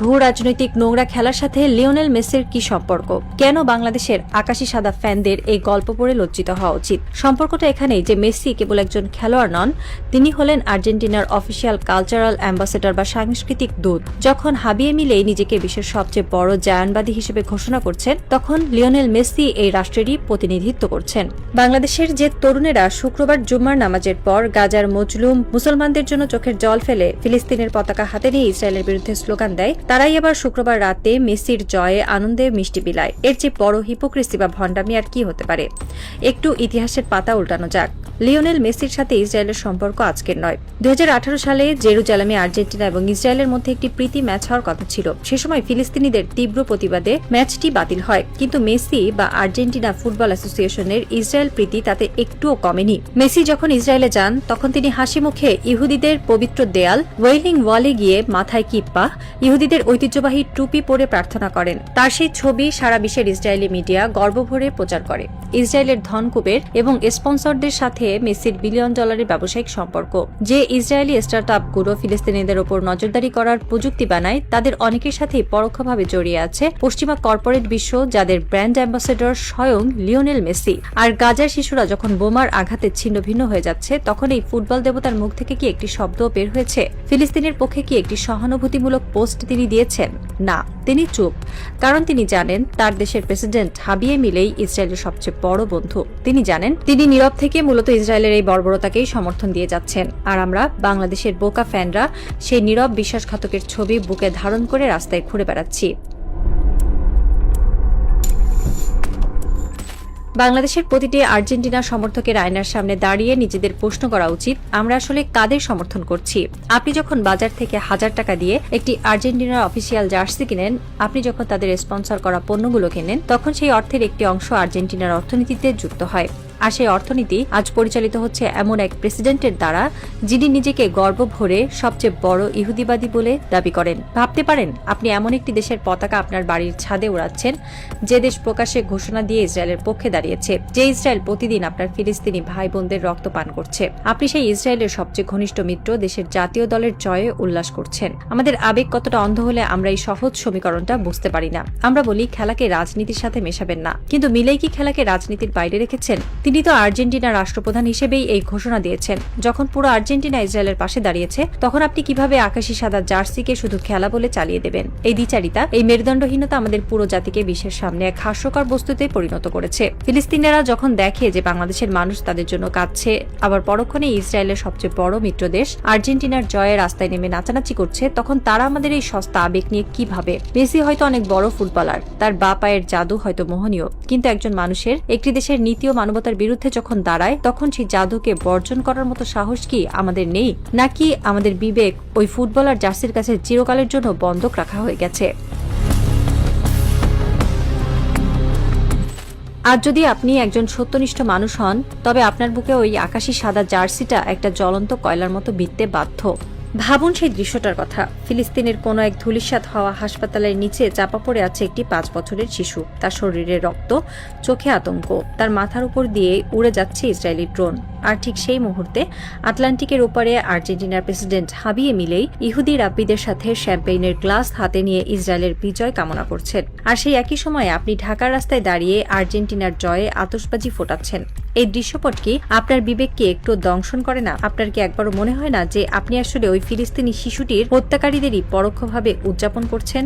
ভূ রাজনৈতিক নোংরা খেলার সাথে লিওনেল মেসির কি সম্পর্ক? কেন বাংলাদেশের আকাশী সাদা ফ্যানদের এই গল্প পড়ে লজ্জিত হওয়া উচিত? সম্পর্কটা এখানেই যে মেসি কেবল একজন খেলোয়াড় নন, তিনি হলেন আর্জেন্টিনার অফিসিয়াল কালচারাল অ্যাম্বাসেডর বা সাংস্কৃতিক দূত। যখন হাবিয়ে মিলেই নিজেকে বিশ্বের সবচেয়ে বড় জায়ানবাদী হিসেবে ঘোষণা করছেন, তখন লিওনেল মেসি এই রাষ্ট্রেরই প্রতিনিধিত্ব করছেন। বাংলাদেশের যে তরুণেরা শুক্রবার জুম্মার নামাজের পর গাজার মজলুম মুসলমানদের জন্য চোখের জল ফেলে ফিলিস্তিনের পতাকা হাতে নিয়ে ইসরায়েলের বিরুদ্ধে স্লোগান দেয়, তারাই আবার শুক্রবার রাতে মেসির জয়ে আনন্দে মিষ্টি বিলায়। এর চেয়ে বড় হিপোক্রেসি বা ভণ্ডামি আর কি হতে পারে? একটু ইতিহাসের পাতা উল্টানো যাক। লিওনেল মেসির সাথে ইসরায়েলের সম্পর্ক আজকের নয়। 2018 সালে জেরুজালেমে আর্জেন্টিনা এবং ইসরায়েলের মধ্যে একটি প্রীতি ম্যাচ হওয়ার কথা ছিল। সে সময় ফিলিস্তিনিদের তীব্র প্রতিবাদে ম্যাচটি বাতিল হয়, কিন্তু মেসি বা আর্জেন্টিনা ফুটবল অ্যাসোসিয়েশনের ইসরায়েল প্রীতি তাতে একটুও কমেনি। মেসি যখন ইসরায়েলে যান, তখন তিনি হাসি মুখে ইহুদিদের পবিত্র দেয়াল ওয়েলিং ওয়ালে গিয়ে মাথায় কিপ্পা, ইহুদিদের ঐতিহ্যবাহী টুপি পরে প্রার্থনা করেন। তার সেই ছবি সারা বিশ্বের ইসরায়েলি মিডিয়া গর্বভরে প্রচার করে। ইসরায়েলের ধনকুবের এবং স্পন্সরদের সাথে মেসির বিলিয়ন ডলারের ব্যবসায়িক সম্পর্ক। যে ইসরায়েলি স্টার্টআপগুলো ফিলিস্তিনিদের ওপর নজরদারি করার প্রযুক্তি বানায়, তাদের অনেকের সাথেই পরোক্ষভাবে জড়িয়ে আছে পশ্চিমা কর্পোরেট বিশ্ব, যাদের ব্র্যান্ড অ্যাম্বাসেডর স্বয়ং লিওনেল মেসি। আর গাজার শিশুরা যখন বোমার আঘাতে ছিন্ন ভিন্ন হয়ে যাচ্ছে, তখন এই ফুটবল দেবতার মুখ থেকে কি একটি শব্দ বের হয়েছে? ফিলিস্তিনের পক্ষে কি একটি সহানুভূতিমূলক পোস্ট তিনি দিয়েছেন? না, তিনি চুপ। কারণ তিনি জানেন তার দেশের প্রেসিডেন্ট হাবিয়ে মিলেই ইসরায়েলের সবচেয়ে বড় বন্ধু। তিনি জানেন তিনি নীরব থেকে মূলত ইসরায়েলের এই বর্বরতাকেই সমর্থন দিয়ে যাচ্ছেন। আর আমরা বাংলাদেশের বোকা ফ্যানরা সেই নীরব বিশ্বাসঘাতকের ছবি বুকে ধারণ করে রাস্তায় ঘুরে বেড়াচ্ছি। বাংলাদেশের প্রতিটি আর্জেন্টিনা সমর্থকের আয়নার সামনে দাঁড়িয়ে নিজেদের প্রশ্ন করা উচিত, আমরা আসলে কাদের সমর্থন করছি? আপনি যখন বাজার থেকে 1000 টাকা দিয়ে একটি আর্জেন্টিনার অফিসিয়াল জার্সি কিনেন, আপনি যখন তাদের স্পন্সর করা পণ্যগুলো কেনেন, তখন সেই অর্থের একটি অংশ আর্জেন্টিনার অর্থনীতিতে যুক্ত হয়। আর সেই অর্থনীতি আজ পরিচালিত হচ্ছে এমন এক প্রেসিডেন্টের দ্বারা, যিনি নিজেকে গর্ব ভরে সবচেয়ে বড় ইহুদিবাদী বলে দাবি করেন। ভাবতে পারেন আপনি এমন একটি দেশের পতাকা আপনার বাড়ির ছাদে উড়াচ্ছেন, যে দেশ প্রকাশ্যে ঘোষণা দিয়ে ইসরায়েলের পক্ষে দাঁড়িয়েছে, যে ইসরায়েল প্রতিদিন আপনার ফিলিস্তিনি ভাই বোনদের রক্ত পান করছে। আপনি সেই ইসরায়েলের সবচেয়ে ঘনিষ্ঠ মিত্র দেশের জাতীয় দলের জয়ে উল্লাস করছেন। আমাদের আবেগ কতটা অন্ধ হলে আমরা এই সহজ সমীকরণটা বুঝতে পারি না। আমরা বলি খেলাকে রাজনীতির সাথে মেশাবেন না, কিন্তু মিলেই কি খেলাকে রাজনীতির বাইরে রেখেছেন? তিনি তো আর্জেন্টিনার রাষ্ট্রপ্রধান হিসেবেই এই ঘোষণা দিয়েছেন। যখন পুরো আর্জেন্টিনা ইসরায়েলের পাশে দাঁড়িয়েছে, তখন আপনি কিভাবে আকাশী সাদা জার্সিকে শুধু খেলা বলে চালিয়ে দেবেন? এই দ্বিচারিতা, এই মেরুদণ্ডহীনতা আমাদের পুরো জাতিকে বিশ্বের সামনে এক হাস্যকর বস্তুতে পরিণত করেছে। ফিলিস্তিনিরা যখন দেখে যে বাংলাদেশের মানুষ তাদের জন্য কাঁদছে, আবার পরক্ষণে ইসরায়েলের সবচেয়ে বড় মিত্র দেশ আর্জেন্টিনার জয়ে রাস্তায় নেমে নাচানাচি করছে, তখন তারা আমাদের এই সস্তা আবেগ নিয়ে কি ভাবে? মেসি হয়তো অনেক বড় ফুটবলার, তার বা পায়ের জাদু হয়তো মোহনীয়, কিন্তু একজন মানুষের একটি দেশের নীতি ও মানবতার বিরুদ্ধে যখন দাঁড়ায়, তখন সেই জাদুকে বর্জন করার মতো সাহস কি আমাদের নেই? নাকি আমাদের বিবেক ওই ফুটবলার জার্সির কাছে চিরকালের জন্য বন্ধক রাখা হয়ে গেছে? আর যদি আপনি একজন সত্যনিষ্ঠ মানুষ হন, তবে আপনার বুকে ওই আকাশী সাদা জার্সিটা একটা জ্বলন্ত কয়লার মতো বিঁধতে বাধ্য। ভাবুন সেই দৃশ্যটার কথা। ফিলিস্তিনের কোনো এক ধূলিসাৎ হওয়া হাসপাতালের নিচে চাপা পড়ে আছে একটি 5 বছরের শিশু। তার শরীরে রক্ত, চোখে আতঙ্ক, তার মাথার উপর দিয়ে উড়ে যাচ্ছে ইসরায়েলি ড্রোন। আর ঠিক সেই মুহূর্তে আটলান্টিকের ওপারে আর্জেন্টিনার প্রেসিডেন্ট হাবিয়ে মিলেই ইহুদি রাব্বিদের সাথে শ্যাম্পেইনের গ্লাস হাতে নিয়ে ইসরায়েলের বিজয় কামনা করছেন। আর সেই একই সময়ে আপনি ঢাকার রাস্তায় দাঁড়িয়ে আর্জেন্টিনার জয়ে আতশবাজি ফোটাচ্ছেন। এই দৃশ্যপট কি আপনার বিবেককে একটু দংশন করে না? আপনার কি একবারও মনে হয় না যে আপনি আসলে ওই ফিলিস্তিনি শিশুটির হত্যাকারীদেরই পরোক্ষভাবে উদযাপন করছেন?